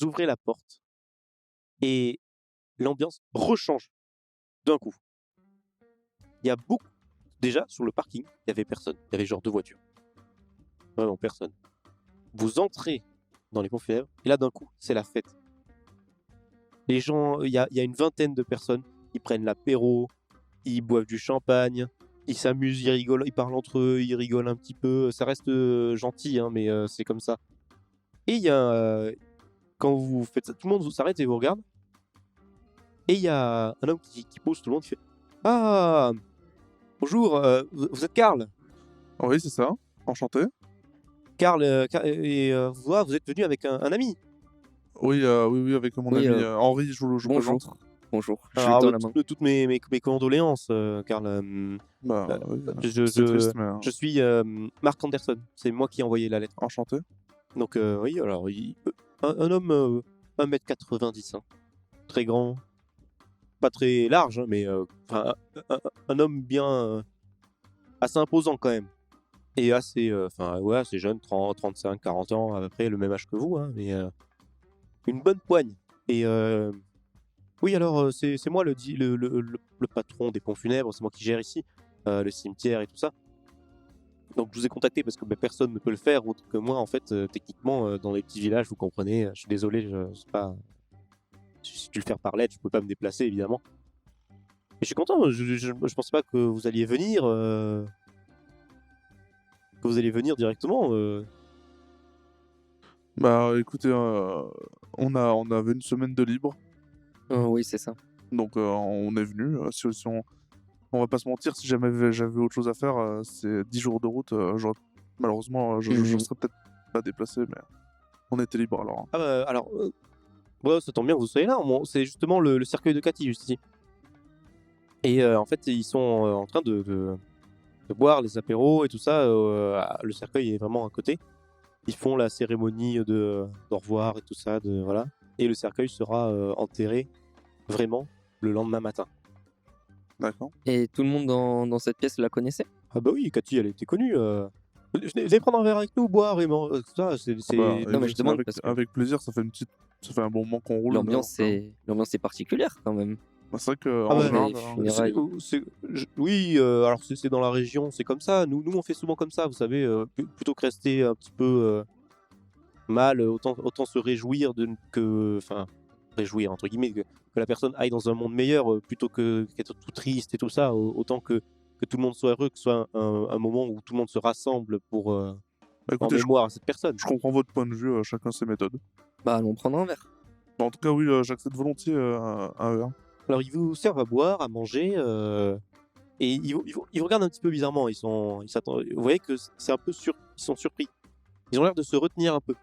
vous ouvrez la porte et l'ambiance rechange d'un coup. Il y a beaucoup déjà sur le parking, il y avait personne. Il y avait genre 2 voitures. Vraiment personne. Vous entrez dans les pompes funèbres et là d'un coup, c'est la fête. Les gens, il y a une vingtaine de personnes, ils prennent l'apéro, ils boivent du champagne, ils s'amusent, ils rigolent, ils parlent entre eux, ils rigolent un petit peu. Ça reste gentil, hein, mais c'est comme ça. Et il y a, quand vous faites ça, tout le monde s'arrête et vous regarde. Et il y a un homme qui pose tout le monde, qui fait Ah, bonjour, vous êtes Karl. Oui, c'est ça. Enchanté. Karl, vous êtes venu avec un ami. Oui, oui, avec mon Oui, ami Henri, je vous présente. bonjour. Bonjour, je lui Alors, tends la main. toutes mes condoléances, Karl. Bah, Euh, oui, je, c'est je, triste, mais je suis Mark Anderson. C'est moi qui ai envoyé la lettre. enchanté. Donc, oui, alors, un homme 1m90, hein, très grand, pas très large, hein, mais enfin, un homme bien assez imposant quand même. Et assez, enfin, ouais, assez jeune, 30, 35, 40 ans, à peu près le même âge que vous, hein, mais une bonne poigne. Et oui, alors, c'est moi le patron des pompes funèbres, c'est moi qui gère ici le cimetière et tout ça. Donc je vous ai contacté parce que personne ne peut le faire autre que moi en fait. Techniquement, dans les petits villages, vous comprenez. Je suis désolé, je sais pas. Si tu le faire par lettre, je peux pas me déplacer évidemment. Mais je suis content. Je pensais pas que vous alliez venir, directement. Bah, écoutez, on avait une semaine de libre, Oui, c'est ça. donc on est venu. Si on va pas se mentir, si jamais j'avais autre chose à faire, c'est 10 jours de route, malheureusement, je Mhm. serais peut-être pas déplacé, mais on était libre alors. Ah bah, alors, ouais, ça tombe bien que vous soyez là. C'est justement le cercueil de Cathy juste ici. Et en fait, ils sont en train de boire les apéros et tout ça. Le cercueil est vraiment à côté. Ils font la cérémonie d'au revoir et tout ça, voilà. Et le cercueil sera enterré vraiment le lendemain matin. D'accord. Et tout le monde dans cette pièce la connaissait? Ah bah oui, Cathy, elle était connue. Venez prendre un verre avec nous, boire, vraiment. Ça, Ah bah, Non, mais je écoutez, demande parce que avec plaisir, ça fait un bon moment qu'on roule. l'ambiance est particulière quand même. Bah, c'est vrai qu'en Ah bah, général, Les funérailles. oui, alors c'est dans la région, c'est comme ça. Nous, on fait souvent comme ça, vous savez, plutôt que rester un petit peu mal, autant se réjouir enfin, réjouir entre guillemets, que la personne aille dans un monde meilleur, plutôt que qu'être tout triste et tout ça. Autant que tout le monde soit heureux, que ce soit un moment où tout le monde se rassemble pour bah, en écoutez, mémoire à cette personne. je comprends votre point de vue, chacun ses méthodes. Bah, allons prendre un verre. Bah, en tout cas, oui, j'accepte volontiers un verre. Alors ils vous servent à boire, à manger, et ils vous regardent un petit peu bizarrement. Ils s'attendent. Vous voyez que c'est un peu ils sont surpris. Ils ont l'air de se retenir un peu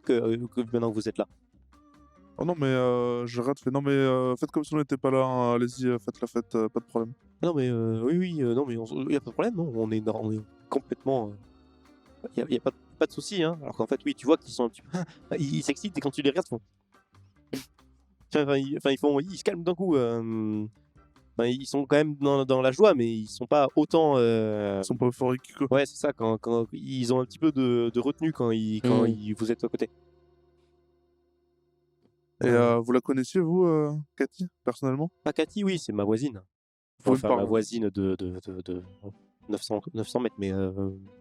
que maintenant que vous êtes là. Oh non, mais j'ai rien de fait. Non, mais faites comme si on n'était pas là, hein. Allez-y, faites la fête, pas de problème. Non mais oui, non mais il y a pas de problème, non, on est complètement, il y a pas de souci, hein. Alors qu'en fait oui, tu vois qu'ils sont un petit peu ils s'excitent et quand tu les regardes, ils font ils se calment d'un coup, enfin, ils sont quand même dans la joie, mais ils sont pas autant, Ils sont pas euphoriques, quoi. ouais c'est ça, quand ils ont un petit peu de retenue quand Mhm. vous êtes à côté. Et Heu, vous la connaissiez, vous, Cathy, personnellement? Cathy, oui, c'est ma voisine. Vous pouvez me Enfin ma parler. voisine de 900 mètres, mais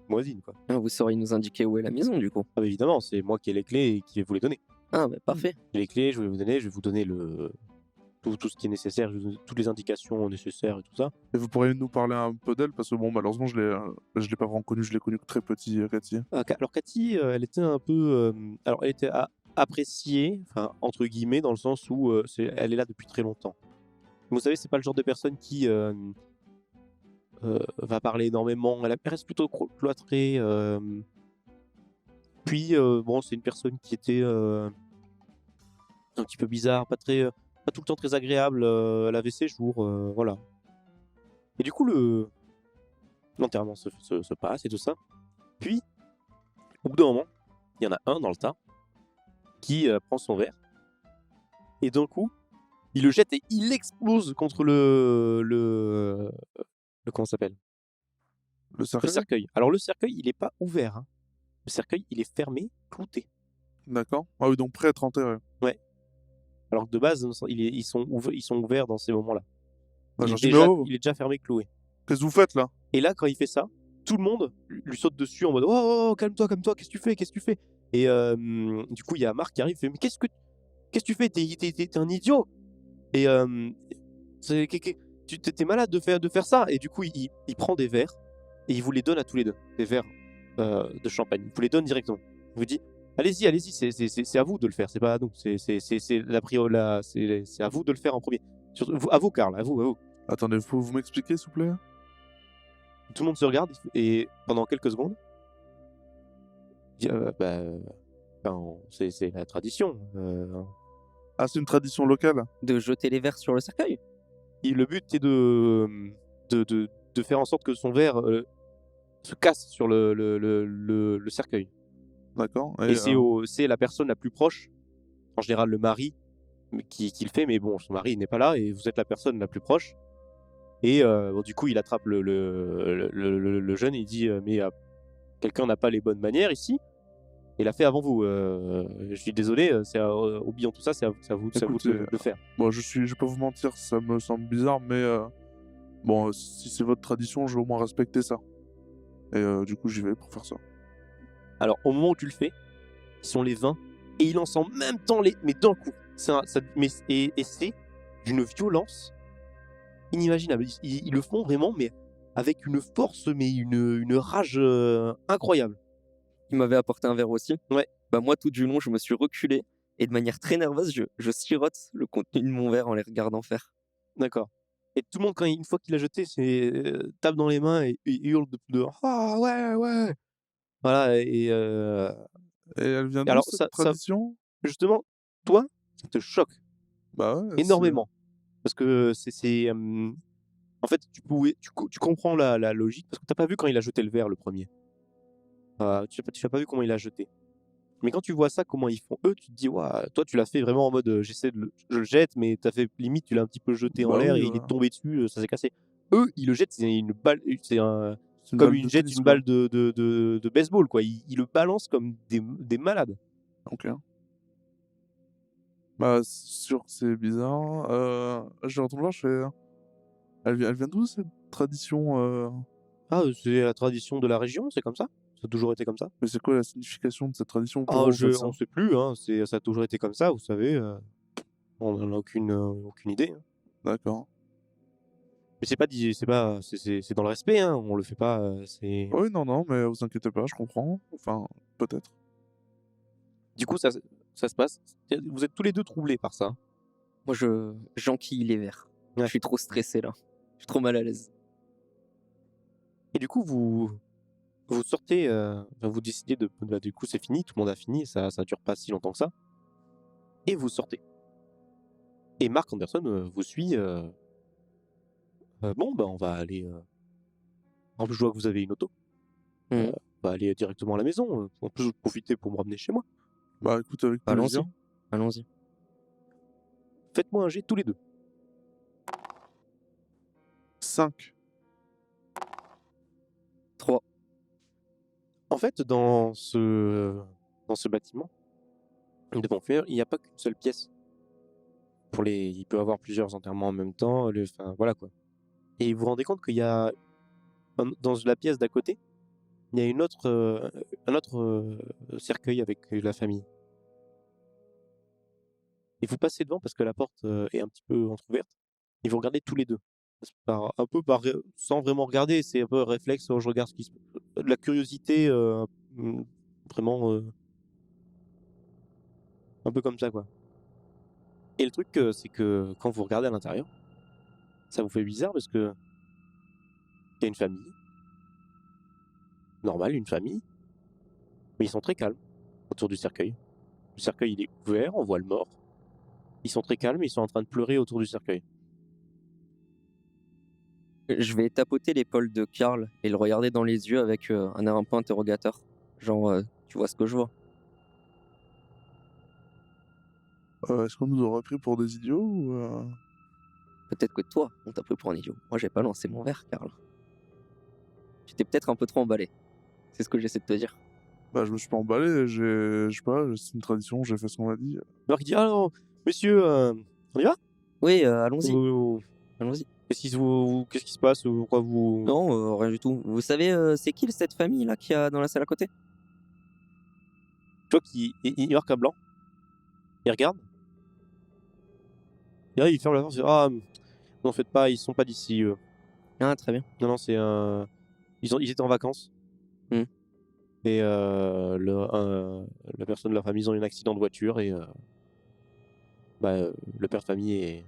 voisine quoi. Ah, vous sauriez nous indiquer où est la maison du coup? Ah bah, évidemment, c'est moi qui ai les clés et qui vais vous les donner. Ah, bah parfait. J'ai les clés, je vais vous donner tout ce qui est nécessaire, je vais vous donner toutes les indications nécessaires et tout ça. Et vous pourriez nous parler un peu d'elle? Parce que bon, malheureusement, je l'ai pas vraiment connue, je l'ai connue que très petit, Cathy. Alors Cathy, elle était un peu, alors elle était appréciée, enfin entre guillemets, dans le sens où elle est là depuis très longtemps. Vous savez, c'est pas le genre de personne qui va parler énormément. Elle reste plutôt cloîtrée. Puis bon, c'est une personne qui était un petit peu bizarre, pas tout le temps très agréable. Elle avait ses jours, voilà. Et du coup, l'enterrement se passe et tout ça. Puis, au bout d'un moment, il y en a un dans le tas qui prend son verre et d'un coup, il le jette et il explose contre comment ça s'appelle? Le Le cercueil? cercueil. Alors le cercueil, il est pas ouvert, hein. Le cercueil, il est fermé, clouté. D'accord. Ah oui, donc prêt à être enterré. Alors que de base, ils sont ouverts dans ces moments-là. Bah, je me dis, mais oh, Il est déjà fermé, cloué. qu'est-ce que vous faites là? Et là, quand il fait ça, tout le monde lui saute dessus en mode oh, oh, oh, calme-toi, calme-toi, qu'est-ce que tu fais, qu'est-ce que tu fais? Et du coup, il y a Marc qui arrive, il fait mais qu'est-ce que tu fais? T'es un idiot. Et t'es malade de faire ça. Et du coup, il prend des verres et il vous les donne à tous les deux, des verres de champagne. Il vous les donne directement. Il vous dit allez-y, allez-y, c'est à vous de le faire, c'est pas à nous. C'est la prio, c'est à vous de le faire en premier. Surtout, à vous, Karl, à vous, à vous. Attendez, vous m'expliquer, s'il vous plaît? Tout le monde se regarde et pendant quelques secondes, il dit, enfin, c'est la tradition. Ah, c'est une tradition locale? De jeter les verres sur le cercueil. Et le but est de faire en sorte que son verre se casse sur le cercueil. D'accord. Et c'est la personne la plus proche, en général le mari, qui le fait, mais bon, son mari n'est pas là et vous êtes la personne la plus proche. Et bon, du coup, il attrape le jeune et il dit mais quelqu'un n'a pas les bonnes manières ici. Il l'a fait avant vous. Je suis désolé, oublions tout ça, c'est à vous Écoutez, de le faire. bon, je vais pas vous mentir, ça me semble bizarre, mais bon, si c'est votre tradition, je vais au moins respecter ça. Et du coup, j'y vais pour faire ça. Alors, au moment où tu le fais, ils sont les 20 et il lance en même temps mais d'un coup. Et c'est d'une violence inimaginable. Ils le font vraiment, mais avec une force, mais une rage incroyable. Il m'avait apporté un verre aussi. Ouais. Bah moi, tout du long, je me suis reculé et de manière très nerveuse, je sirote le contenu de mon verre en les regardant faire. D'accord. Et tout le monde, une fois qu'il l'a jeté, c'est tape dans les mains et hurle de ah ouais, ouais. Voilà. Et Et elle vient d'où alors, cette tradition? justement, toi, ça te choque Bah ouais, énormément. Parce que en fait, tu comprends la logique, parce que t'as pas vu quand il a jeté le verre le premier. Tu n'as pas vu comment il a jeté. Mais quand tu vois ça, comment ils font eux, tu te dis, waouh, toi tu l'as fait vraiment en mode je le jette, mais t'as fait limite, tu l'as un petit peu jeté en Bah l'air oui, et il est tombé dessus, ça s'est cassé. Eux, ils le jettent, c'est une balle, c'est une comme balle ils de jettent tennis, une quoi. balle de baseball, quoi. Ils le balancent comme des malades. OK. Bah, c'est sûr que c'est bizarre. Je retourne voir, je fais elle vient d'où cette tradition, Ah, c'est la tradition de la région, c'est comme ça. Ça a toujours été comme ça. mais c'est quoi la signification de cette tradition? Ah, Pourquoi vous faites ça? on sait plus, hein, ça a toujours été comme ça, vous savez. On n'en a aucune idée, hein. D'accord. Mais c'est dans le respect, hein, on le fait pas, c'est. Oui, non, non, mais vous inquiétez pas, je comprends. Enfin, peut-être. Du coup, ça se passe. Vous êtes tous les deux troublés par ça. Moi, j'enquille les verres. Ouais. Je suis trop stressé là. Je suis trop mal à l'aise. Et du coup, vous sortez, vous décidez du coup, c'est fini, tout le monde a fini, ça dure pas si longtemps que ça. Et vous sortez. Et Mark Anderson vous suit. Bon, bah, on va aller. En plus, je vois que vous avez une auto. Mhm. On va aller directement à la maison. En plus, vous profitez pour me ramener chez moi. Bah, écoute, avec plaisir. Allons-y. Faites-moi un jet tous les deux. 5. 3. En fait, dans ce bâtiment de Bonfire, il n'y a pas qu'une seule pièce. Il peut y avoir plusieurs enterrements en même temps. Enfin, voilà quoi. Et vous vous rendez compte qu'il y a dans la pièce d'à côté, il y a un autre cercueil avec la famille. Et vous passez devant parce que la porte est un petit peu entrouverte. Et vous regardez tous les deux. Sans vraiment regarder, c'est un peu un réflexe. Je regarde ce qui se de la curiosité, vraiment un peu comme ça quoi. Et le truc, c'est que quand vous regardez à l'intérieur, ça vous fait bizarre parce que il y a une famille, normale, une famille, mais ils sont très calmes autour du cercueil. Le cercueil, il est ouvert, on voit le mort. Ils sont très calmes, ils sont en train de pleurer autour du cercueil. Je vais tapoter l'épaule de Karl et le regarder dans les yeux avec un air un peu interrogateur. Genre, tu vois ce que je vois? Est-ce qu'on nous aurait pris pour des idiots ou Peut-être que toi, on t'a pris pour un idiot. Moi, j'ai pas lancé mon verre, Karl. Tu t'es peut-être un peu trop emballé. C'est ce que j'essaie de te dire. Bah, je me suis pas emballé, je sais pas, c'est une tradition, j'ai fait ce qu'on m'a dit. Alors il dit: «Ah non, monsieur, on y va? Oui, allons-y, Vous allons-y. qu'est-ce qui se passe? Pourquoi vous» Non, rien du tout. Vous savez, c'est qui cette famille-là qu'il y a dans la salle à côté? tu vois qu'il marque un blanc, il regarde et là il ferme la porte, il fait: «Ah, vous en faites pas, ils sont pas d'ici, eux. Ah très bien. Non, non, c'est ils étaient en vacances Mmh. et la personne de la famille, ils ont eu un accident de voiture et le père de famille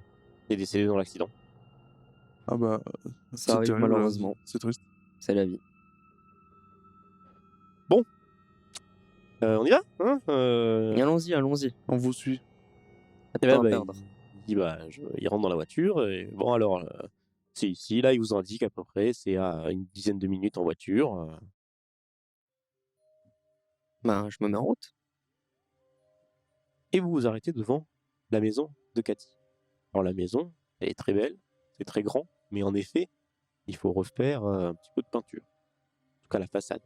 est décédé dans l'accident». Ah bah, Ça c'est arrive terrible, malheureusement, c'est triste. c'est la vie. Bon, on y va? Hein? Allons-y, allons-y, On vous suit. pas de Et là, temps à bah, perdre. il dit: il rentre dans la voiture et bon alors, c'est ici, là, il vous indique à peu près, c'est à une dizaine de minutes en voiture, Ben, je me mets en route. et vous vous arrêtez devant la maison de Cathy. Alors la maison, elle est très belle, c'est très grand, mais en effet, il faut refaire, un petit peu de peinture. En tout cas la façade,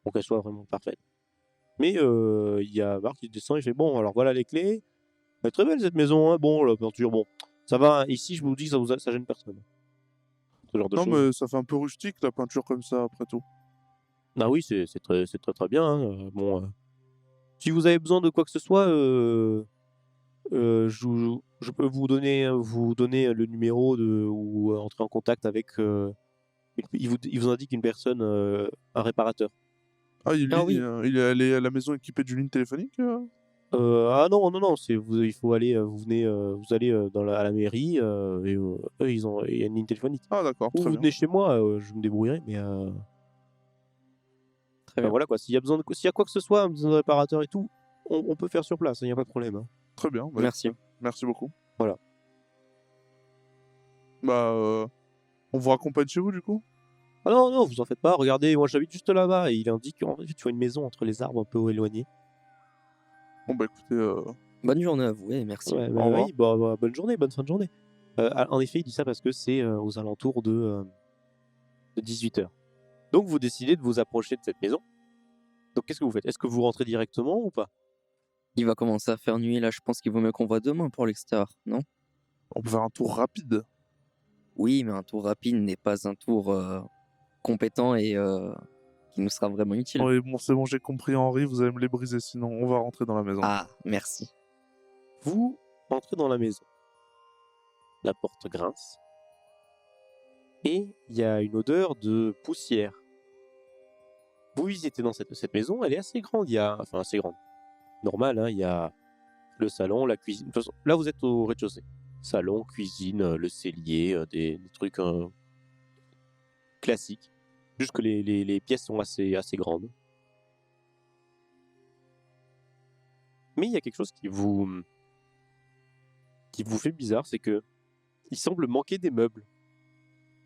pour qu'elle soit vraiment parfaite. Mais il y a Marc qui descend, il fait: «Bon alors voilà les clés, elle est très belle cette maison, hein, bon la peinture, bon, ça va, hein, ici je vous dis ça gêne personne». Ce genre de Non, choses. mais ça fait un peu rustique la peinture comme ça, après tout. Ah oui, c'est très, très bien, hein, si vous avez besoin de quoi que ce soit, je peux vous donner le numéro ou entrer en contact avec, il vous indique une personne, un réparateur. Ah, Ah oui, elle est à la maison équipée d'une ligne téléphonique? Ah non, non, non, il faut aller, vous allez, à la mairie, et eux il y a une ligne téléphonique. Ah d'accord, Ou très vous bien. venez chez moi, je me débrouillerai, mais très bien. voilà quoi, s'il y a quoi que ce soit, besoin de réparateur et tout, on peut faire sur place, il y a pas de problème, hein. Très bien, bah, Merci. écoutez, merci beaucoup. Voilà. Bah, on vous raccompagne chez vous, du coup? Ah non, non, vous en faites pas, regardez, moi j'habite juste là-bas et il indique en fait, tu vois une maison entre les arbres un peu éloignés. Bon, bah, écoutez, Bonne journée à vous et merci. Ouais, au revoir. oui, bonne journée, bonne fin de journée. En effet, il dit ça parce que c'est, aux alentours de 18h. Donc vous décidez de vous approcher de cette maison. Donc qu'est-ce que vous faites? Est-ce que vous rentrez directement ou pas? Il va commencer à faire nuit là, je pense qu'il vaut mieux qu'on voit demain pour l'extérieur, non? On peut faire un tour rapide. Oui, mais un tour rapide n'est pas un tour, compétent et qui nous sera vraiment utile. Oui, bon, c'est bon, j'ai compris, Henri, vous allez me les briser, sinon on va rentrer dans la maison. Ah, merci. Vous entrez dans la maison. La porte grince et il y a une odeur de poussière. Vous visitez dans cette maison, elle est assez grande, enfin assez grande. Normal, hein, il y a le salon, la cuisine. De toute façon, là vous êtes au rez-de-chaussée. Salon, cuisine, le cellier, des trucs classiques. Juste que les pièces sont assez grandes. Mais il y a quelque chose qui vous fait bizarre, c'est que il semble manquer des meubles.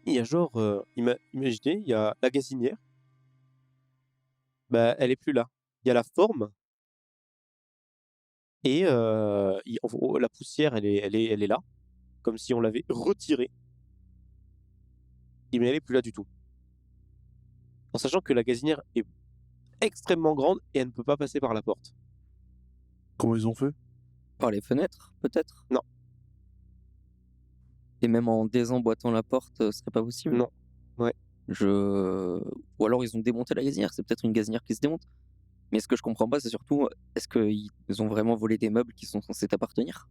Il y a genre, imaginez, il y a la gazinière, bah, elle est plus là. Il y a la forme et la poussière, elle est là, comme si on l'avait retirée, mais elle est plus là du tout. En sachant que la gazinière est extrêmement grande et elle ne peut pas passer par la porte. Comment ils ont fait? Par les fenêtres, peut-être? Non. Et même en désemboîtant la porte, ce serait pas possible? Non. Ouais. Ou alors ils ont démonté la gazinière, c'est peut-être une gazinière qui se démonte. Mais ce que je comprends pas, c'est surtout, est-ce qu'ils ont vraiment volé des meubles qui sont censés t'appartenir?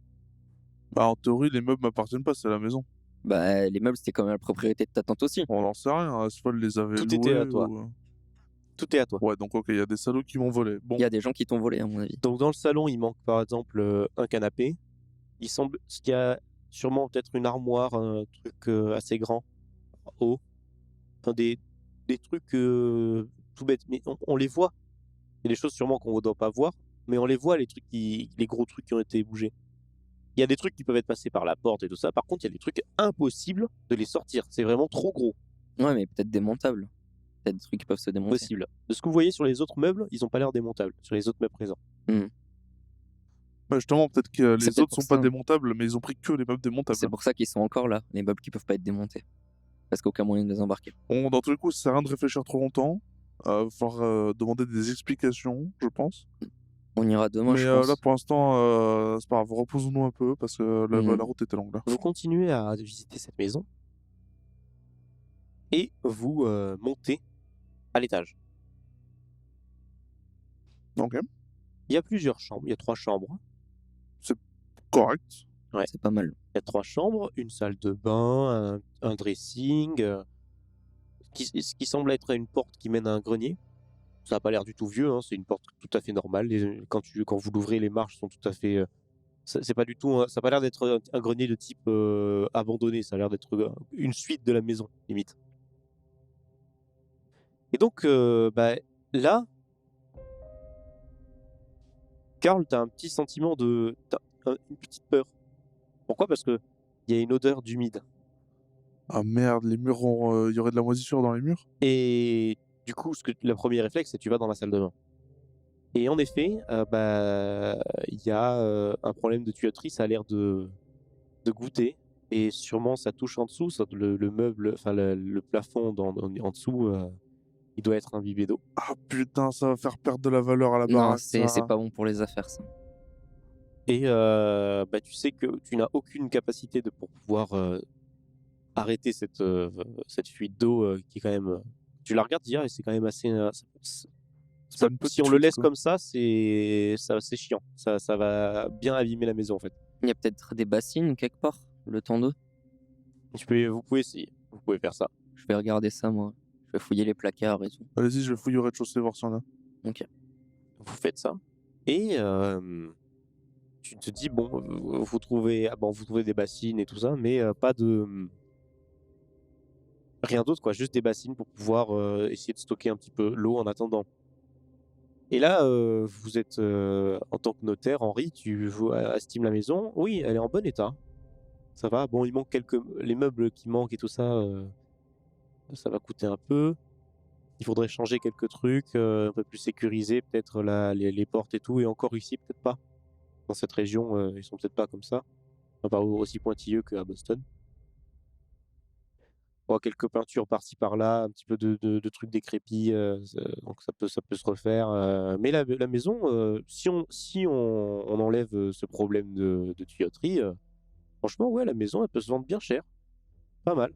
Bah, en théorie, les meubles m'appartiennent pas, c'est la maison. Bah, les meubles, c'était quand même la propriété de ta tante aussi. On n'en sait rien, Asphalt les avait Tout était à loués toi. ou... Tout est à toi. Ouais, donc ok, il y a des salauds qui m'ont volé. Bon, Il y a des gens qui t'ont volé, à mon avis. Donc dans le salon, il manque par exemple, un canapé. Qu'il y a sûrement peut-être une armoire, un truc, assez grand, haut. Enfin des trucs, tout bêtes, mais on les voit. Il y a des choses sûrement qu'on ne doit pas voir, mais on les voit les gros trucs qui ont été bougés. Il y a des trucs qui peuvent être passés par la porte et tout ça. Par contre, il y a des trucs impossibles de les sortir. C'est vraiment trop gros. Ouais, mais peut-être démontables. Peut-être des trucs qui peuvent se démonter. Possible. De ce que vous voyez sur les autres meubles, ils ont pas l'air démontables, sur les autres meubles présents. bah, justement, peut-être que C'est les peut-être autres pour sont pas ça. démontables, mais ils ont pris que les meubles démontables. C'est pour ça qu'ils sont encore là, les meubles qui peuvent pas être démontés. Parce qu'aucun moyen de les embarquer. Bon, dans tous les coups, ça sert à rien de réfléchir trop longtemps. Va falloir demander des explications, je pense. On ira demain, Mais je là, pense. pour l'instant, c'est pas grave, reposons-nous un peu parce que Mhm. la route était longue là. Vous continuez à visiter cette maison et vous montez à l'étage. Ok, Il y a plusieurs chambres, il y a 3 chambres. correct. C'est pas mal. Il y a 3 chambres, une salle de bain, un dressing, ce qui semble être une porte qui mène à un grenier. Ça n'a pas l'air du tout vieux, hein, c'est une porte tout à fait normale. Quand vous l'ouvrez, les marches sont tout à fait. C'est pas du tout. Ça n'a pas l'air d'être un grenier de type abandonné. Ça a l'air d'être une suite de la maison, limite. Et donc, là, Karl, t'as un petit sentiment une petite peur. Pourquoi? Parce que il y a une odeur d'humide. Ah merde, les murs il y aurait de la moisissure dans les murs? Et du coup, le premier réflexe, c'est que tu vas dans la salle de bain. Et en effet, il y a un problème de tuyauterie, ça a l'air de goûter. Et sûrement, ça touche en dessous, le meuble, enfin le plafond en dessous, il doit être imbibé d'eau. Ah putain, ça va faire perdre de la valeur à la Non, baraque, c'est ça. pas bon pour les affaires, ça. Et tu sais que tu n'as aucune capacité pour pouvoir arrêter cette fuite d'eau qui est quand même. Tu la regardes dire et c'est quand même assez. C'est pas une Si petite on le fuite, laisse quoi. comme ça, c'est chiant. Ça va bien abîmer la maison en fait. Il y a peut-être des bassines quelque part, le temps d'eau. Vous pouvez essayer. Vous pouvez faire ça. Je vais regarder ça, moi. Je vais fouiller les placards et tout. Allez-y, je vais fouiller au rez-de-chaussée voir s'il y en a. Ok. Vous faites ça. Et tu te dis, bon, vous trouvez des bassines et tout ça, mais pas de. Rien d'autre, quoi. Juste des bassines pour pouvoir essayer de stocker un petit peu l'eau en attendant. Et là, vous êtes, en tant que notaire, Henri, tu estimes la maison. Oui, elle est en bon état. Ça va. Bon, il manque les meubles qui manquent et tout ça, ça va coûter un peu. Il faudrait changer quelques trucs, un peu plus sécuriser, peut-être les portes et tout. Et encore ici, peut-être pas. Dans cette région, ils sont peut-être pas comme ça. Enfin, pas aussi pointilleux qu'à Boston. Bon, quelques peintures par-ci par-là, un petit peu de trucs décrépits, donc ça peut se refaire. Mais la maison, on enlève ce problème de tuyauterie, franchement, ouais, la maison, elle peut se vendre bien cher. Pas mal.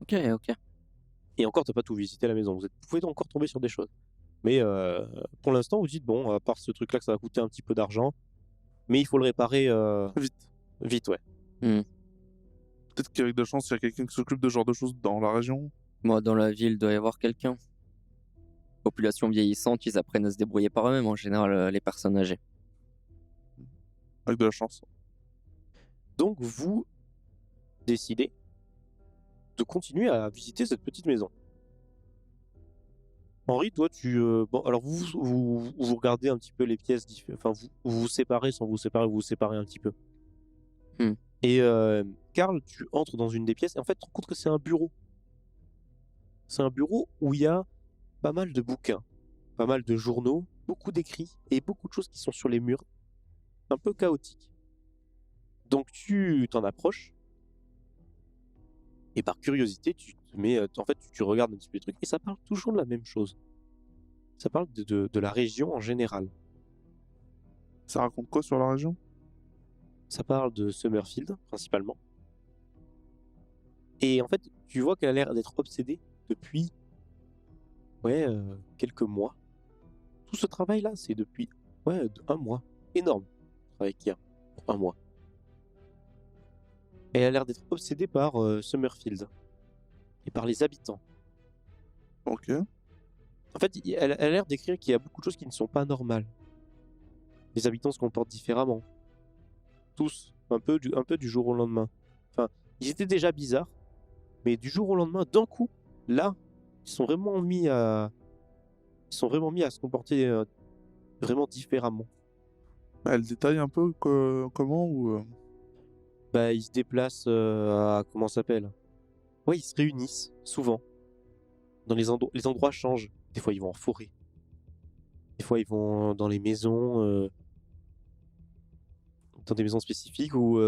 Ok, ok. Et encore, t'as pas tout visité la maison. Vous pouvez encore tomber sur des choses. Mais pour l'instant, vous dites, bon, à part ce truc-là, que ça va coûter un petit peu d'argent, mais il faut le réparer Vite. vite, ouais. Peut-être qu'avec de la chance, il y a quelqu'un qui s'occupe de ce genre de choses dans la région. Moi, dans la ville, doit y avoir quelqu'un. Population vieillissante, ils apprennent à se débrouiller par eux-mêmes, en général, les personnes âgées. Avec de la chance. Donc, vous décidez de continuer à visiter cette petite maison. Henri, toi, bon, alors vous regardez un petit peu les pièces, enfin, vous vous séparez sans vous séparer, vous vous séparez un petit peu. Et Karl, tu entres dans une des pièces, et en fait, tu te rends compte que c'est un bureau. C'est un bureau où il y a pas mal de bouquins, pas mal de journaux, beaucoup d'écrits, et beaucoup de choses qui sont sur les murs, un peu chaotiques. Donc tu t'en approches, et par curiosité, tu te mets, en fait, tu regardes un petit peu les trucs, et ça parle toujours de la même chose. Ça parle de la région en général. Ça raconte quoi sur la région? Ça parle de Summerfield, principalement. Et en fait, tu vois qu'elle a l'air d'être obsédée depuis quelques mois. Tout ce travail-là, c'est depuis un mois. Énorme travail qu'il y a pour un mois. Et elle a l'air d'être obsédée par Summerfield et par les habitants. Ok. En fait, elle a l'air d'écrire qu'il y a beaucoup de choses qui ne sont pas normales. Les habitants se comportent différemment. Tous, un peu du jour au lendemain. Enfin, ils étaient déjà bizarres, mais du jour au lendemain, d'un coup, là, ils sont vraiment mis à se comporter vraiment différemment. Elle détaille un peu comment ou... Ils se déplacent à... Comment ça s'appelle? Ouais, ils se réunissent, souvent. Les endroits changent. Des fois, ils vont en forêt. Des fois, ils vont dans les maisons... dans des maisons spécifiques où...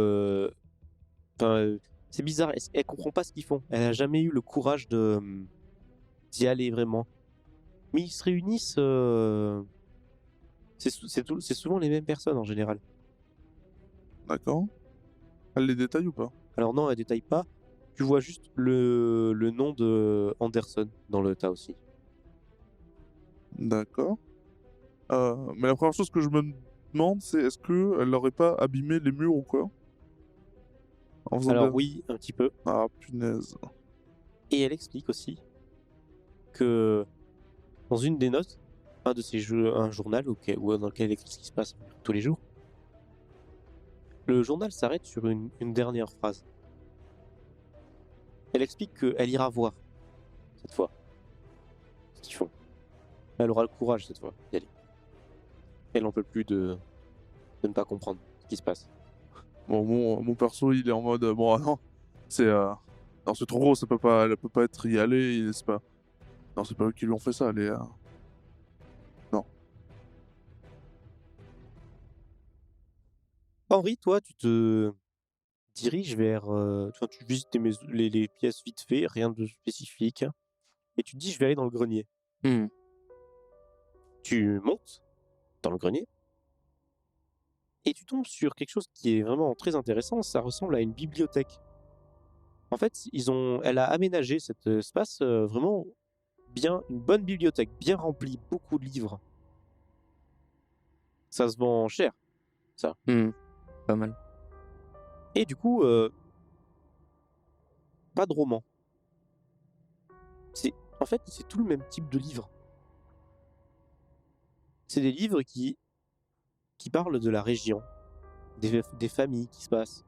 c'est bizarre, elle comprend pas ce qu'ils font. Elle a jamais eu le courage d'y aller vraiment. Mais ils se réunissent. C'est souvent les mêmes personnes en général. D'accord. Elle les détaille ou pas? Alors non, elle détaille pas. Tu vois juste le nom de Anderson dans le tas aussi. D'accord. Mais la première chose que je me demande, c'est est-ce qu'elle n'aurait pas abîmé les murs ou quoi? En faisant Alors des... oui, un petit peu. Ah, punaise. Et elle explique aussi que dans une des notes, un de ses jeux, un journal dans lequel elle écrit ce qui se passe tous les jours, le journal s'arrête sur une dernière phrase. Elle explique qu'elle ira voir cette fois ce qu'ils font. Elle aura le courage cette fois d'y aller. Elle n'en peut plus de ne pas comprendre ce qui se passe. Bon, mon perso, il est en mode bon, ah non, c'est non, c'est trop gros, elle peut pas être y aller, c'est pas. Non, c'est pas eux qui lui ont fait ça, elle est. Non. Henri, toi, tu te diriges vers. Tu visites les pièces vite fait, rien de spécifique. Et tu te dis, je vais aller dans le grenier. Hmm. Tu montes dans le grenier. Et tu tombes sur quelque chose qui est vraiment très intéressant. Ça ressemble à une bibliothèque. En fait, elle a aménagé cet espace vraiment bien, une bonne bibliothèque, bien remplie, beaucoup de livres. Ça se vend cher. Pas mal. Et du coup, pas de romans. En fait, c'est tout le même type de livre. C'est des livres qui parlent de la région, des familles qui se passent.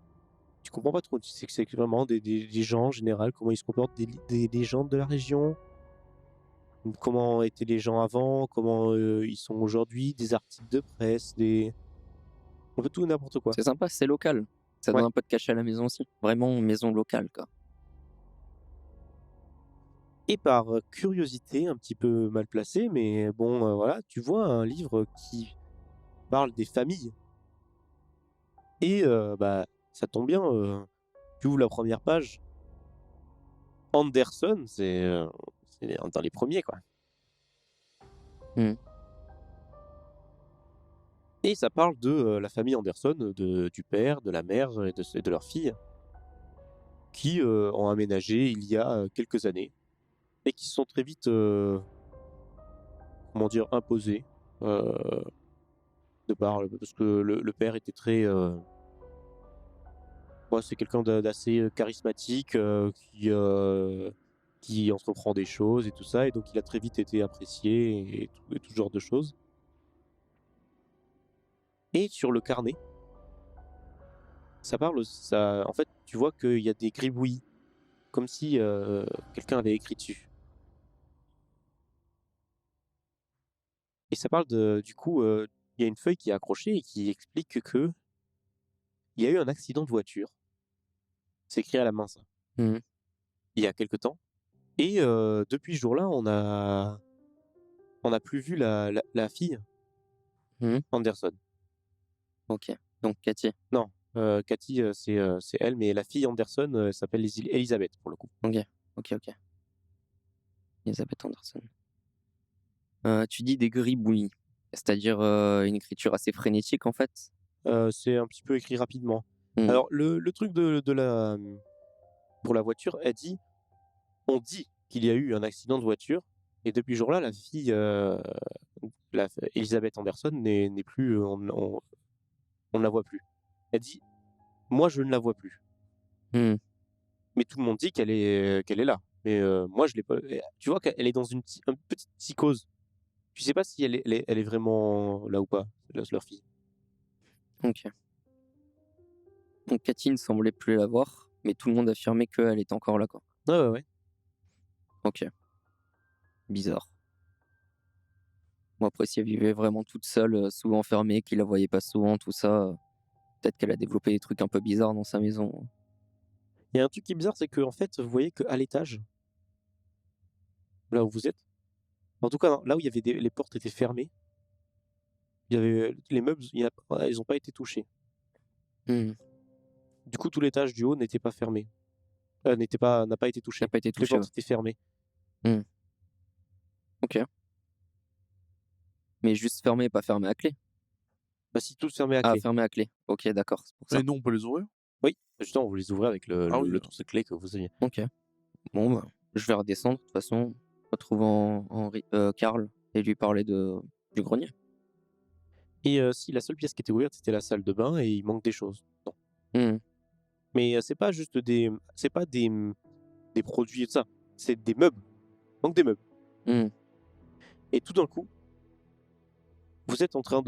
Tu comprends pas trop. Tu sais que c'est vraiment des gens en général, comment ils se comportent, des gens de la région, comment étaient les gens avant, comment ils sont aujourd'hui, des articles de presse, un peu tout et n'importe quoi. C'est sympa, c'est local. Ça donne Ouais. un peu de cachet à la maison aussi. Vraiment maison locale, quoi. Et par curiosité un petit peu mal placée, mais bon, voilà, tu vois un livre qui parle des familles. Et bah, ça tombe bien, tu ouvres la première page. Anderson, c'est dans les premiers, quoi. Hmm. Et ça parle de la famille Anderson, du père, de la mère et de leur fille, qui ont aménagé il y a quelques années et qui se sont très vite, comment dire, imposés. Parce que le père était très. Ouais, c'est quelqu'un d'assez charismatique qui entreprend des choses et tout ça, et donc il a très vite été apprécié et tout ce genre de choses. Et sur le carnet, en fait, tu vois qu'il y a des gribouillis, comme si quelqu'un avait écrit dessus. Et ça parle du coup, il y a une feuille qui est accrochée et qui explique que il y a eu un accident de voiture. C'est écrit à la main, ça. Hmm. Il y a quelque temps. Et depuis ce jour-là, on n'a plus vu la fille Hmm. Anderson. Ok. Donc Cathy. Non, Cathy, c'est elle, mais la fille Anderson s'appelle Elisabeth pour le coup. Ok. Elisabeth Anderson. Tu dis des gribouillis, c'est-à-dire une écriture assez frénétique en fait. C'est un petit peu écrit rapidement. Hmm. Alors le truc pour la voiture, on dit qu'il y a eu un accident de voiture, et depuis ce jour-là, la fille, Elisabeth Anderson n'est plus, on ne la voit plus. Elle dit, moi je ne la vois plus. Hmm. Mais tout le monde dit qu'elle est là. Mais moi je l'ai pas. Tu vois qu'elle est dans une petite psychose. Tu sais pas si elle est vraiment là ou pas, leur fille. Ok. Donc Cathy ne semblait plus la voir, mais tout le monde affirmait qu'elle était encore là, quoi. Ouais. Ok. Bizarre. Bon, après, si elle vivait vraiment toute seule, souvent enfermée, qu'il la voyait pas souvent, tout ça, peut-être qu'elle a développé des trucs un peu bizarres dans sa maison. Il y a un truc qui est bizarre, c'est que en fait, vous voyez qu'à l'étage, là où vous êtes, en tout cas là où il y avait les portes étaient fermées, il y avait les meubles, ils n'ont pas été touchés. Hmm. Du coup, tout l'étage du haut n'était pas fermé, n'a pas été touché. N'a pas été Toutes les touché, portes étaient fermées. ouais. Ok. Mais juste fermé, pas fermé à clé. Bah, si tout se fermait à Ah, clé. fermé à clé. Ok, d'accord, c'est pour ça. Et nous, on peut les ouvrir? Oui, justement, vous les ouvrez avec le, Ah le, oui. le trousseau de clés que vous aviez. Ok. Bon, bah, je vais redescendre, de toute façon, retrouvant Karl et lui parler du grenier. Et si la seule pièce qui était ouverte, c'était la salle de bain et il manque des choses. Non. Hmm. Mais c'est pas juste c'est pas des produits et tout ça. C'est des meubles. Il manque des meubles. Hmm. Et tout d'un coup, vous êtes en train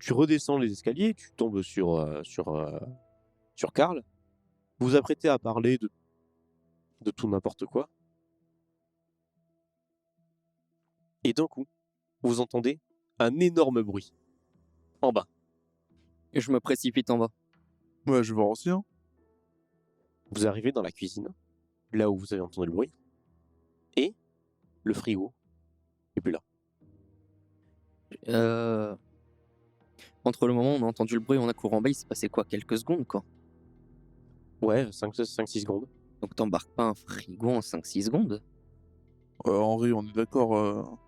tu redescends les escaliers, tu tombes sur Karl. Vous vous apprêtez à parler de tout n'importe quoi. Et d'un coup, vous entendez un énorme bruit. En bas. Et je me précipite en bas. Ouais, je vais voir aussi, hein. Vous arrivez dans la cuisine, là où vous avez entendu le bruit. Et le frigo n'est plus là. Entre le moment où on a entendu le bruit et on a couru en bas, il s'est passé quoi? Quelques secondes, quoi. Ouais, 5-6 secondes. Donc t'embarques pas un frigo en 5-6 secondes. Henri, on est d'accord.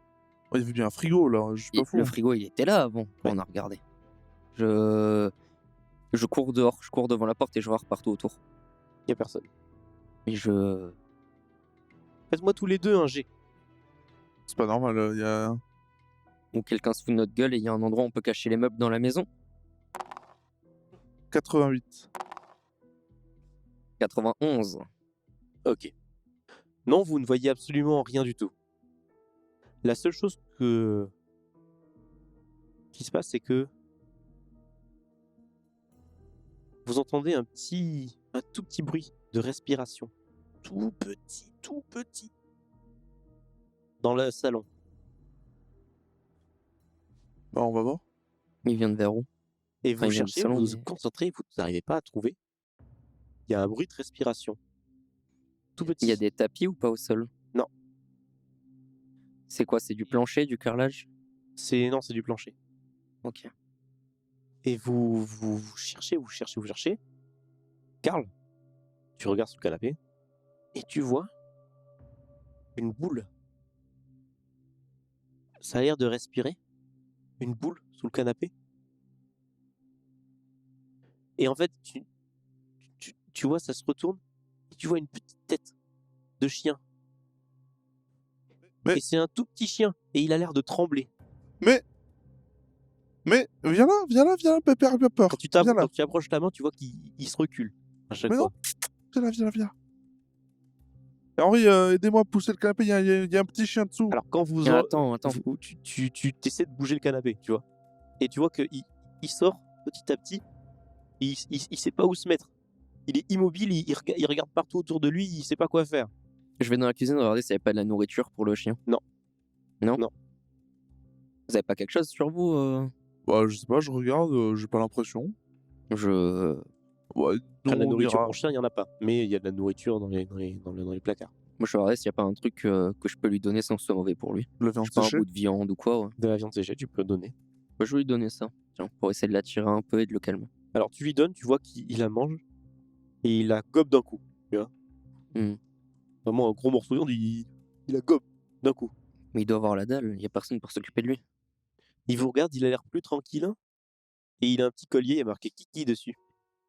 Il y avait bien un frigo, là. Je suis Et pas fou. le frigo, il était là avant, quand Ouais. on a regardé. Je cours dehors, je cours devant la porte et je regarde partout autour. Il n'y a personne. Et je... Faites-moi tous les deux un G. C'est pas normal. Il y a... Ou quelqu'un se fout de notre gueule et il y a un endroit où on peut cacher les meubles dans la maison. 88. 91. Ok. Non, vous ne voyez absolument rien du tout. La seule chose qui se passe, c'est que vous entendez un tout petit bruit de respiration. Tout petit. Dans le salon. Bah, on va voir. Il vient de vers où? Et vous Enfin, il vient du cherchez, salon, vous vous mais- concentrez, vous n'arrivez pas à trouver. Il y a un bruit de respiration. Tout petit. Il y a des tapis ou pas au sol? Non. C'est quoi? C'est du plancher, du carrelage? Non, c'est du plancher. Ok. Et vous cherchez. Karl, tu regardes sur le canapé et tu vois une boule. Ça a l'air de respirer. Une boule sous le canapé. Et en fait, tu vois, ça se retourne et tu vois une petite tête de chien. Mais- Et c'est un tout petit chien et il a l'air de trembler. Mais, viens là, Pépère, j'ai peur. Quand tu Viens là, approches ta main, tu vois qu'il se recule à chaque Mais non. fois. viens là. Et Henri, aidez-moi à pousser le canapé, il y a un petit chien dessous. Alors quand vous Ah, attends. tu essaies de bouger le canapé, tu vois. Et tu vois qu'il il sort petit à petit. Et il sait pas où se mettre. Il est immobile, il regarde partout autour de lui, il sait pas quoi faire. Je vais dans la cuisine regarder s'il n'y avait pas de la nourriture pour le chien. Non. Non? Non. Vous avez pas quelque chose sur vous Bah, je sais pas, je regarde, j'ai pas l'impression. Je... Ouais, De la on nourriture ira. pour chien, il y en a pas. Mais il y a de la nourriture dans les placards. Moi, je vais regarder s'il n'y a pas un truc que je peux lui donner sans que ce soit mauvais pour lui. La Je viande sais pas, un séchée. bout de viande ou quoi, ouais. De la viande séchée, tu peux donner. Bah, je vais lui donner ça, tiens, pour essayer de l'attirer un peu et de le calmer. Alors tu lui donnes, tu vois qu'il la mange et il la gobe d'un coup. Tu vois. Vraiment un gros morceau de viande, il la gobe d'un coup. Mais il doit avoir la dalle, il n'y a personne pour s'occuper de lui. Il vous regarde, il a l'air plus tranquille. Et il a un petit collier, il y a marqué Kiki dessus.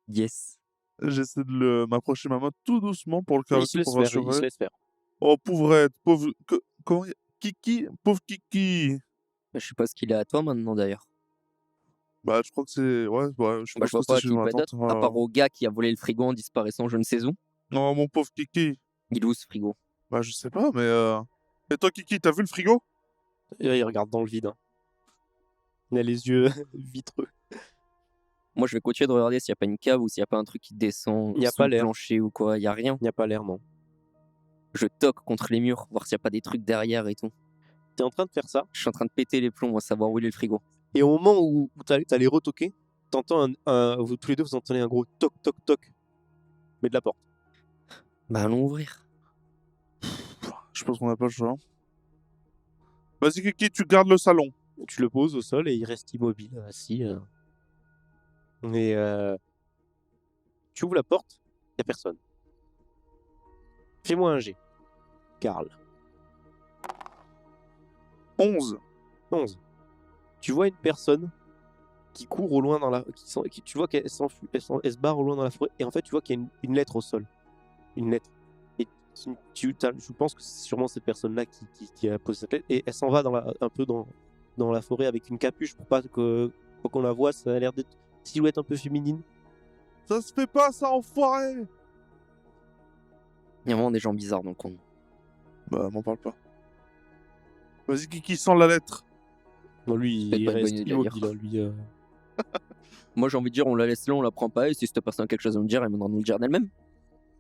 Yes. J'essaie de m'approcher ma main tout doucement pour le Il se caresser, laisse pour faire, il se rassurer. laisse faire. Oh, pauvrette, pauvre... Comment... Kiki, pauvre Kiki. Je suppose qu'il est à toi maintenant d'ailleurs. Bah, je crois que c'est... Ouais, je sais Bah, pas je vois ce que pas c'est qui chez peut ma être tante. d'autre, à part au gars qui a volé le frigo en disparaissant je ne sais où. Non, mon pauvre Kiki. Il est où ce frigo? Bah, je sais pas, mais... Et toi, Kiki, t'as vu le frigo? Et là, il regarde dans le vide. Il a les yeux vitreux. Moi je vais continuer de regarder s'il n'y a pas une cave ou s'il n'y a pas un truc qui descend Il y a sous pas le l'air. plancher ou quoi, il n'y a rien. Il n'y a pas l'air, non. Je toque contre les murs, voir s'il n'y a pas des trucs derrière et tout. T'es en train de faire ça. Je suis en train de péter les plombs à savoir où il est le frigo. Et au moment où t'allais retoquer, t'entends vous, tous les deux, vous entendez un gros toc, toc, toc. Mais de la porte. Bah allons ouvrir. Je pense qu'on n'a pas le choix. Vas-y, Kiki, tu gardes le salon. Tu le poses au sol et il reste immobile, assis. Et tu ouvres la porte, il n'y a personne. Fais-moi un G. Karl. 11. 11. Tu vois une personne qui court au loin dans la... tu vois qu'elle elle se barre au loin dans la forêt, et en fait, tu vois qu'il y a une lettre au sol. Une lettre. Et je pense que c'est sûrement cette personne-là qui a posé cette lettre, et elle s'en va un peu dans la forêt avec une capuche pour pas qu'on la voit. Ça a l'air d'être une silhouette un peu féminine. Ça se fait pas, ça, enfoiré! Il y a vraiment des gens bizarres dans le coin. Bah, m'en parle pas. Vas-y, qui sent la lettre? Non, lui, peut-être il pas une bonne reste idée de la immobile, lire. hein, lui. Moi, j'ai envie de dire, on la laisse là, on la prend pas, et si cette personne a quelque chose à nous dire, elle viendra nous le dire d'elle-même.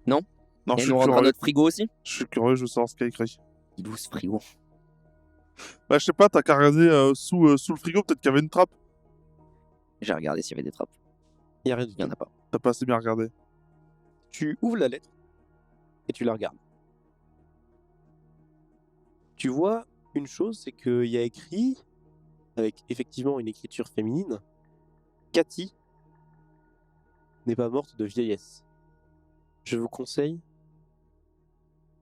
Non, Et je elle suis nous rendra curieux. notre frigo aussi. Je suis curieux, je veux savoir ce qu'il y a écrit. Il est où ce frigo? Bah, je sais pas, t'as qu'à regarder sous le frigo, peut-être qu'il y avait une trappe. J'ai regardé s'il y avait des trappes. Il y a rien du Il y en tout. a pas. T'as pas assez bien regardé. Tu ouvres la lettre et tu la regardes. Tu vois une chose, c'est qu'il y a écrit, avec effectivement une écriture féminine, Cathy n'est pas morte de vieillesse. Je vous conseille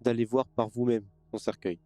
d'aller voir par vous-même son cercueil.